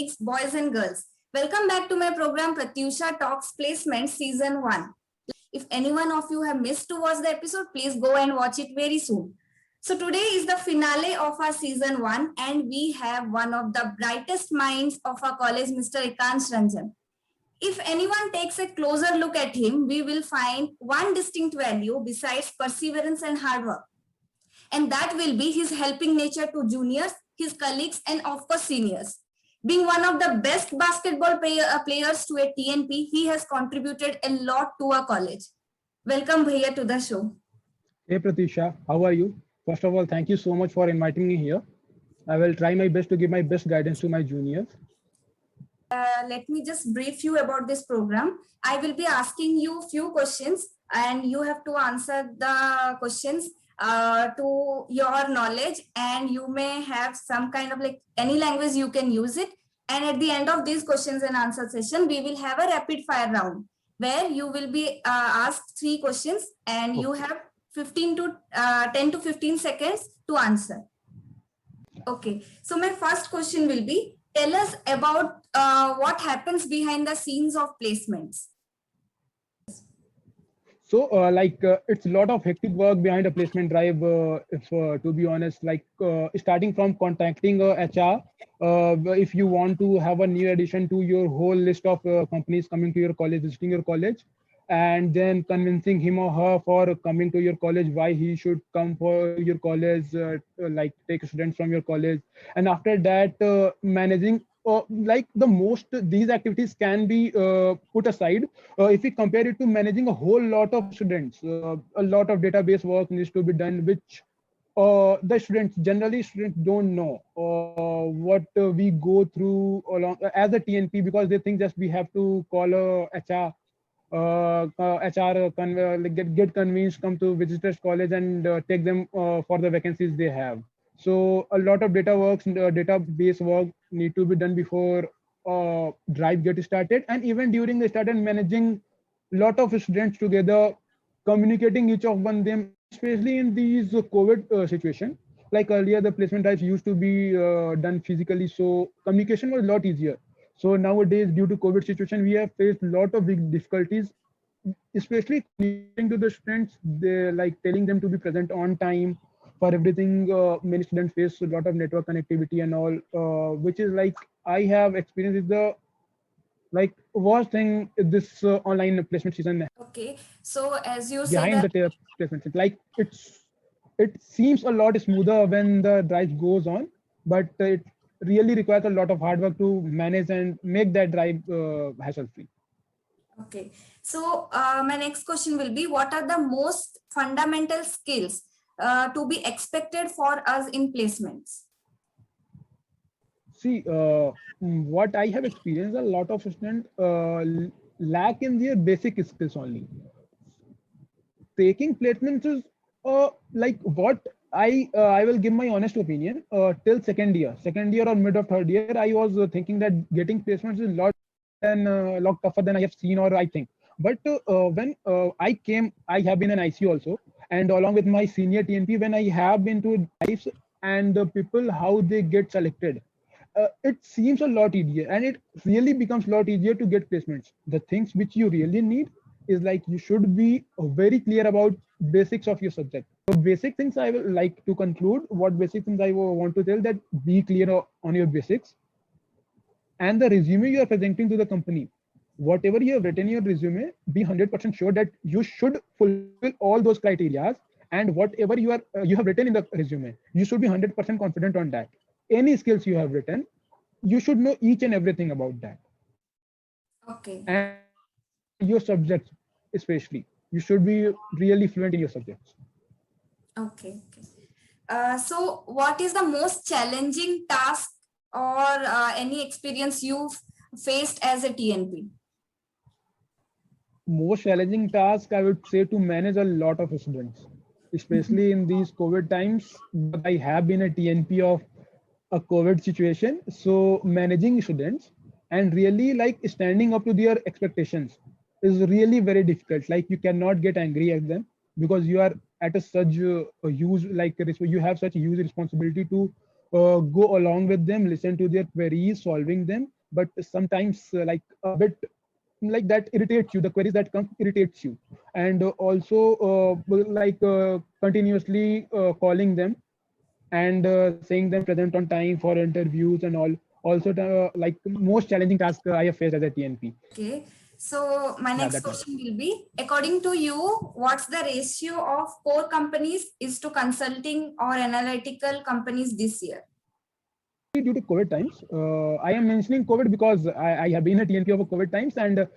colleagues, boys and girls. Welcome back to my program Pratyusha Talks Placement Season 1. If any one of you have missed to watch the episode, please go and watch it very soon. So today is the finale of our Season 1 and we have one of the brightest minds of our college, Mr. Ekans Ranjan. If anyone takes a closer look at him, we will find one distinct value besides perseverance and hard work. And that will be his helping nature to juniors, his colleagues, and of course seniors. Being one of the best basketball players to a TNP, he has contributed a lot to our college. Welcome, Bhaiya, to the show. Hey Pratisha, how are you? First of all, thank you so much for inviting me here. I will try my best to give my best guidance to my juniors. Let me just brief you about this program. I will be asking you a few questions and you have to answer the questions to your knowledge, and you may have some kind of like any language you can use it. And at the end of these questions and answer session, we will have a rapid fire round where you will be asked 3 questions and you have 10 to 15 seconds to answer. Okay, so my first question will be, tell us about what happens behind the scenes of placements. So it's a lot of hectic work behind a placement drive, if to be honest, starting from contacting HR, if you want to have a new addition to your whole list of companies coming to your college, visiting your college, and then convincing him or her for coming to your college, why he should come for your college, take students from your college. And after that, managing these activities can be put aside if we compare it to managing a whole lot of students. A lot of database work needs to be done, which the students don't know what we go through along as a TNP, because they think just we have to call a HR, get convinced, come to visitors college and take them for the vacancies they have. So a lot of database work need to be done before drive get started, and even during the start, and managing lot of students together, communicating each of one them, especially in these COVID situation. Like earlier, the placement drives used to be done physically, so communication was a lot easier. So nowadays, due to COVID situation, we have faced a lot of big difficulties, especially communicating to the students. They like telling them to be present on time for everything. Many students face a lot of network connectivity and all, which is like I have experienced is the worst thing this online placement season. Okay, so as you Behind said, the placement, it seems a lot smoother when the drive goes on, but it really requires a lot of hard work to manage and make that drive hassle free. Okay, so my next question will be, what are the most fundamental skills to be expected for us in placements? See, what I have experienced, a lot of students lack in their basic skills only. Taking placements is what I will give my honest opinion. Till second year or mid of third year, I was thinking that getting placements is a lot tougher than I have seen or I think. But when I have been an IC also, and along with my senior TNP, when I have been to lives and the people how they get selected, it seems a lot easier, and it really becomes a lot easier to get placements. The things which you really need is you should be very clear about basics of your subject. So basic things I will like to conclude. What basic things I want to tell, that be clear on your basics, and the resume you are presenting to the company. Whatever you have written in your resume, be 100% sure that you should fulfill all those criteria, and whatever you have written in the resume, you should be 100% confident on that. Any skills you have written, you should know each and everything about that. Okay. And your subjects, especially, you should be really fluent in your subjects. Okay. So what is the most challenging task or any experience you've faced as a TNP? Most challenging task, I would say, to manage a lot of students, especially in these COVID times. But I have been a TNP of a COVID situation, so managing students and really standing up to their expectations is really very difficult. You cannot get angry at them, because you are at a such you have such a huge responsibility to go along with them, listen to their queries, solving them, but sometimes like a bit like that irritates you. The queries that come irritates you, and also like continuously calling them and saying them present on time for interviews and all. Also, like most challenging task I have faced as a TNP. Okay. So my Yeah, next that. question will be, according to you, what's the ratio of core companies is to consulting or analytical companies this year? Due to COVID times. I am mentioning COVID because I have been a TNP of COVID times, and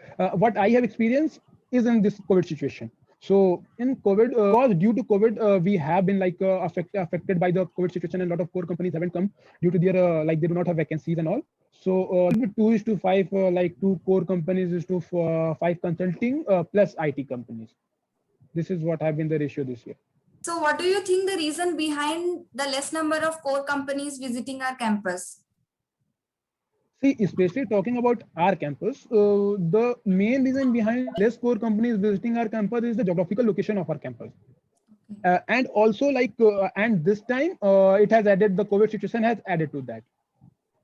what I have experienced is in this COVID situation. So in COVID, was due to COVID, we have been like affected by the COVID situation, and a lot of core companies haven't come due to their like they do not have vacancies and all. So 2:5, like two core companies is to five consulting plus IT companies. This is what have been the ratio this year. So what do you think the reason behind the less number of core companies visiting our campus? See, especially talking about our campus, the main reason behind less core companies visiting our campus is the geographical location of our campus. And also like, and this time it has added, the COVID situation has added to that.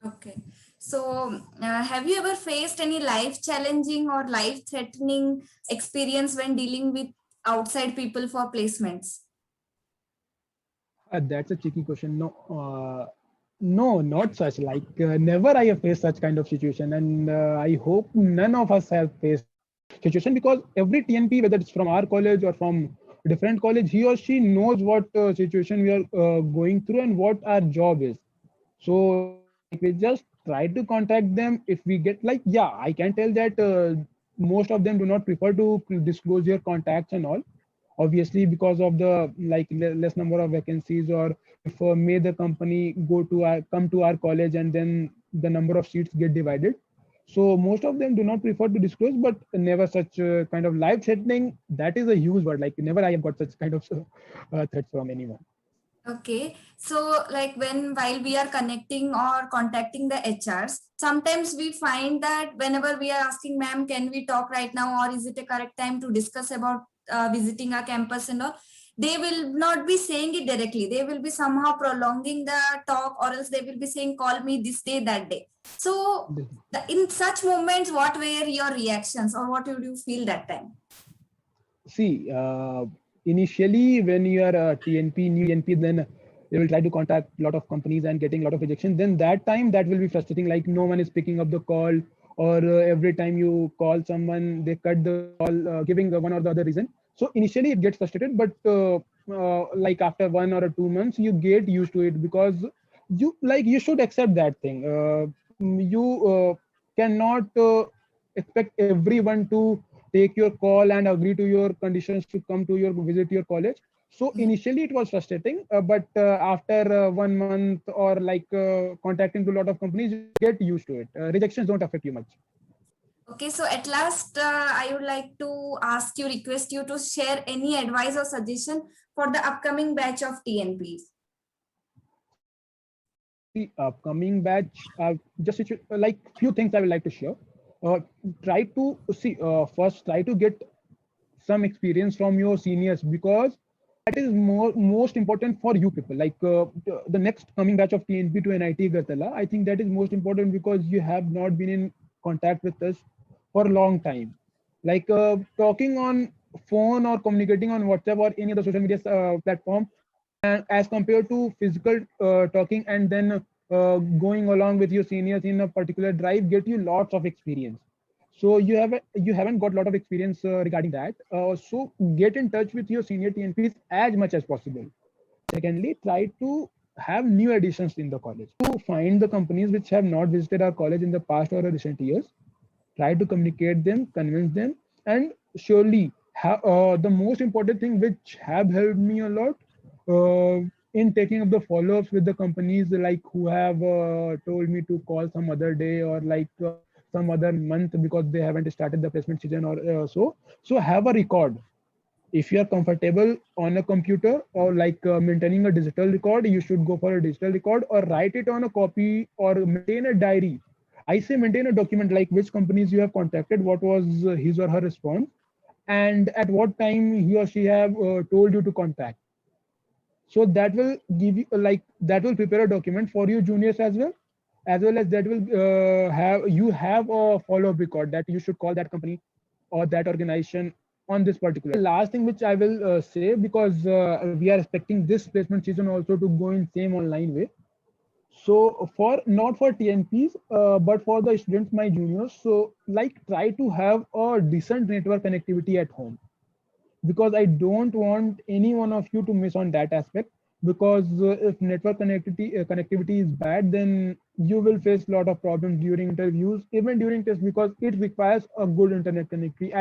Okay. So have you ever faced any life challenging or life threatening experience when dealing with outside people for placements? That's a tricky question. No, no, not such. Like never I have faced such kind of situation, and I hope none of us have faced situation, because every TNP, whether it's from our college or from different college, he or she knows what situation we are going through and what our job is. So like we just try to contact them if we get like, yeah, I can tell that most of them do not prefer to disclose their contacts and all, obviously because of the like less number of vacancies, or if may the company go to our come to our college and then the number of seats get divided. So most of them do not prefer to disclose, but never such kind of life threatening. That is a huge word. Like never I have got such kind of threats from anyone. Okay. So like while we are connecting or contacting the HRs, sometimes we find that whenever we are asking, ma'am, can we talk right now, or is it a correct time to discuss about visiting our campus and all, they will not be saying it directly. They will be somehow prolonging the talk, or else they will be saying, call me this day, that day. So in such moments, what were your reactions, or what would you feel that time? See, initially when you are a TNP, new TNP, then you will try to contact a lot of companies and getting a lot of rejection. Then that time that will be frustrating. Like no one is picking up the call, or every time you call someone, they cut the call, giving one or the other reason. So initially it gets frustrated, but like after 1 or 2 months, you get used to it, because you should accept that thing. You cannot expect everyone to take your call and agree to your conditions to come to your visit your college. So initially it was frustrating, but after 1 month or like contacting to a lot of companies, you get used to it. Rejections don't affect you much. Okay, so at last, I would like to request you to share any advice or suggestion for the upcoming batch of TNPs. The upcoming batch, just like few things I would like to share. Uh, Try to see, first try to get some experience from your seniors, because that is most important for you people. Like the next coming batch of TNP to NIT Gatala, I think that is most important, because you have not been in contact with us for a long time. Like talking on phone or communicating on WhatsApp or any other social media platform, and as compared to physical talking and then going along with your seniors in a particular drive, get you lots of experience. So you haven't got a lot of experience regarding that. So get in touch with your senior TNPs as much as possible. Secondly, try to have new additions in the college. To find the companies which have not visited our college in the past or recent years, try to communicate them, convince them, and surely the most important thing which have helped me a lot in taking up the follow-ups with the companies, like who have told me to call some other day, or like some other month, because they haven't started the placement season, or so have a record. If you are comfortable on a computer, or like maintaining a digital record, you should go for a digital record, or write it on a copy, or maintain a diary. I say maintain a document, like which companies you have contacted, what was his or her response, and at what time he or she have told you to contact. So that will give you like that will prepare a document for your juniors as well. as well as that will have a follow-up record that you should call that company or that organization on this particular. Last thing which I will say, because we are expecting this placement season also to go in same online way. So for not for TNPs, but for the students, my juniors, so like try to have a decent network connectivity at home, because I don't want any one of you to miss on that aspect. Because if network connectivity is bad, then you will face a lot of problems during interviews, even during tests, because it requires a good internet connectivity,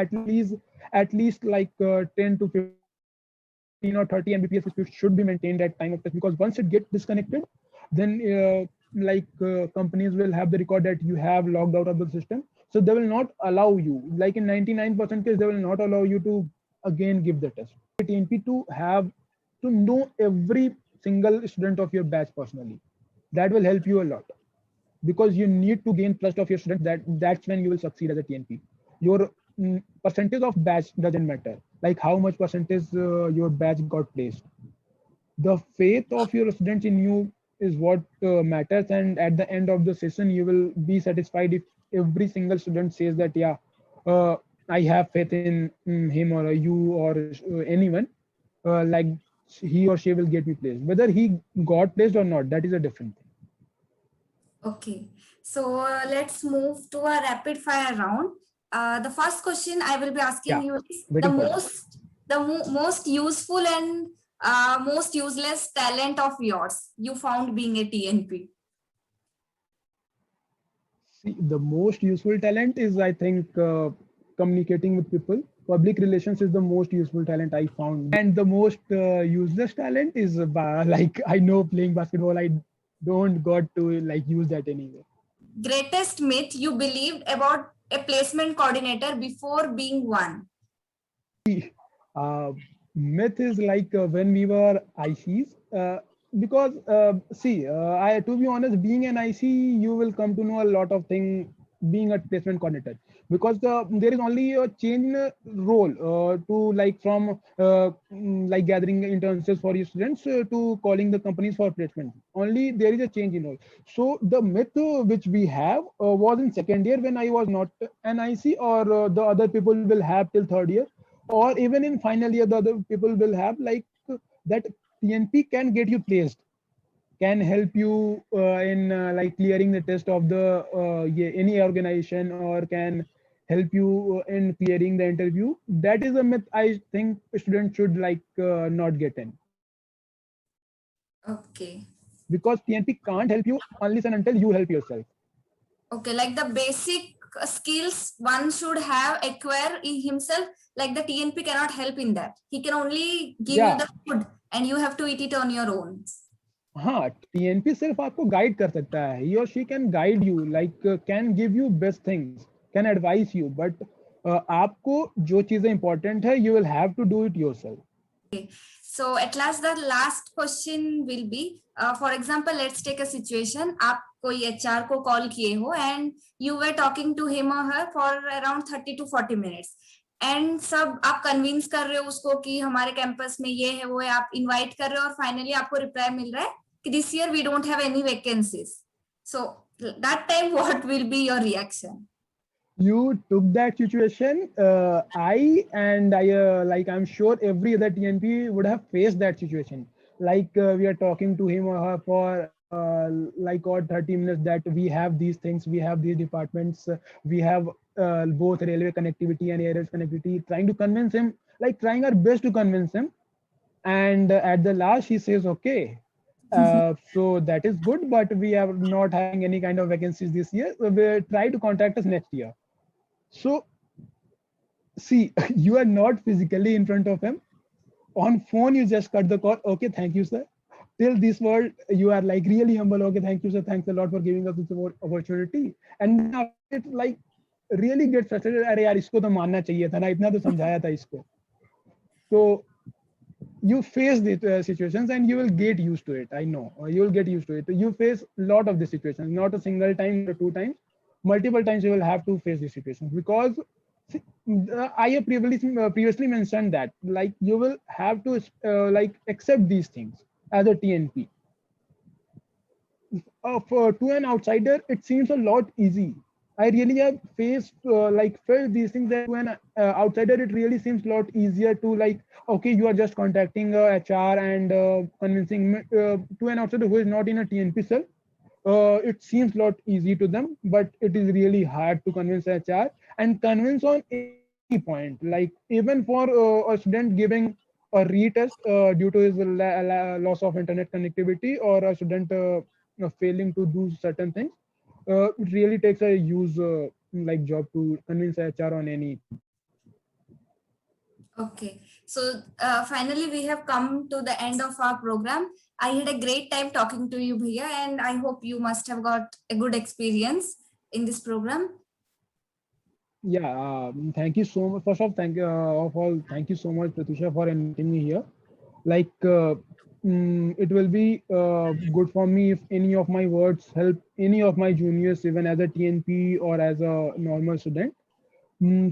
at least like 10 to 15 or 30 Mbps speed should be maintained at time of test. Because once it gets disconnected, then companies will have the record that you have logged out of the system, so they will not allow you, like in 99% case, they will not allow you to again give the test. TNP to have to know every single student of your batch personally. That will help you a lot, because you need to gain trust of your students. That's when you will succeed as a TNP. Your percentage of batch doesn't matter, like how much percentage your batch got placed. The faith of your students in you is what matters, and at the end of the session you will be satisfied if every single student says that, yeah, I have faith in him or you or anyone, like he or she will get me placed. Whether he got placed or not, that is a different thing. Okay, so let's move to a rapid fire round. The first question I will be asking Yeah, you is the waiting for that. most useful and most useless talent of yours you found being a TNP. See, the most useful talent is, I think, communicating with people. Public relations is the most useful talent I found, and the most useless talent is like I know playing basketball. I don't got to like use that anyway. Greatest myth you believed about a placement coordinator before being one. Uh, Myth is like when we were ICs, because I to be honest, being an IC, you will come to know a lot of things being a placement coordinator, because there is only a change in role to like from like gathering internships for your students to calling the companies for placement. Only there is a change in role. So the myth which we have was in second year when I was not an IC, or the other people will have till third year, or even in final year the other people will have, like that TNP can get you placed, can help you in like clearing the test of the yeah, any organization, or can help you in clearing the interview. That is a myth I think students should like not get in, Okay. because TNP can't help you unless and until you help yourself. Okay, like the basic skills one should have acquire in himself, like the TNP cannot help in that. He can only give you Yeah, the food and you have to eat it on your own. हाँ, TNP सिर्फ आपको guide कर सकता है. He or she can guide you, like can give you best things, can advise you, but आपको जो चीजें important है, you will have to do it yourself. Okay. So at last, the last question will be, for example, let's take a situation. आप कोई HR को call किए हो and you were talking to him or her for around 30 to 40 minutes. And सब आप convince कर रहे हो उसको कि हमारे कैंपस में ये है वो है, आप इनवाइट कर रहे हो और फाइनली आपको रिप्लाई मिल रहा है कि this year we don't have any vacancies. So that time what will be your reaction? You took that situation. I'm sure every other TNP would have faced that situation. Like we are talking to him or her for like or 30 minutes, that we have these things, we have these departments, we have both railway connectivity and air connectivity, trying to convince him, like trying our best to convince him. And at the last, he says, okay, so that is good, but we are not having any kind of vacancies this year. So we try to contact us next year. So see, you are not physically in front of him. On phone, you just cut the call. Okay, thank you, sir. Till this world, you are like really humble. Okay, thank you, sir. Thanks a lot for giving us this opportunity. And then after it, like really gets frustrated. अरे यार इसको तो मानना चाहिए था ना, इतना तो समझाया था इसको. So you face these situations and you will get used to it. I know you will get used to it. You face a lot of these situations, not a single time or two times, multiple times you will have to face these situations, because see, I have previously mentioned that like you will have to like accept these things as a TNP. to an outsider, it seems a lot easy. I really have felt these things that to an outsider, it really seems a lot easier to like, okay, you are just contacting HR and convincing to an outsider who is not in a TNP cell. It seems a lot easy to them, but it is really hard to convince HR and convince on any point. Like even for a student giving a retest due to his loss of internet connectivity, or a student failing to do certain things, it really takes a huge like job to convince HR on any. Okay. So finally, we have come to the end of our program. I had a great time talking to you, Bhaiya, and I hope you must have got a good experience in this program. Yeah, thank you so much. First of all, thank you so much, Pratusha, for inviting me here. Like, it will be good for me if any of my words help any of my juniors, even as a TNP or as a normal student.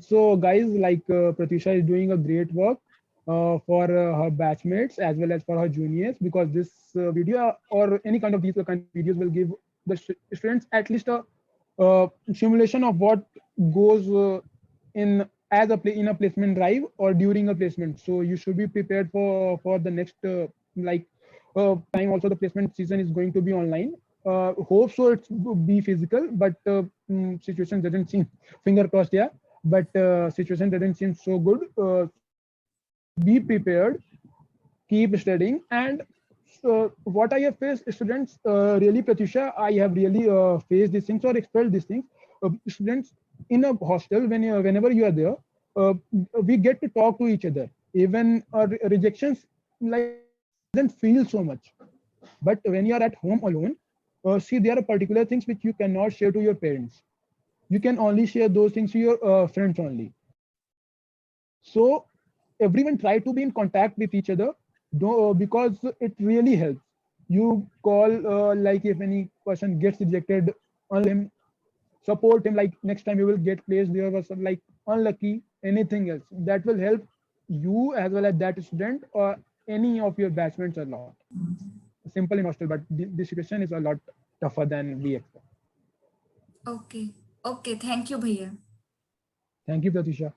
So, guys, like Pratusha is doing a great work for her batchmates as well as for her juniors, because this video or any kind of these kind of videos will give the students at least a simulation of what goes in as a play in a placement drive or during a placement. So you should be prepared for the next like time. Also, the placement season is going to be online. Hope so it's be physical, but situation doesn't seem, finger crossed, yeah, but situation doesn't seem so good. So be prepared, keep studying. And what I have faced, students, really, Pratusha, I have really faced these things or experienced these things. Students in a hostel, whenever you are there, uh, we get to talk to each other. Even rejections like doesn't feel so much. But when you are at home alone, see, there are particular things which you cannot share to your parents. You can only share those things to your friends only. So everyone try to be in contact with each other, though, because it really helps. You call like if any person gets rejected, him, support him. Like next time you will get placed, there was some like unlucky, anything else that will help you as well as that student or any of your batchmates a lot. Simple in hostel, but the situation is a lot tougher than we expect. Okay. Okay. Thank you, Bhaiya. Thank you, Pratisha.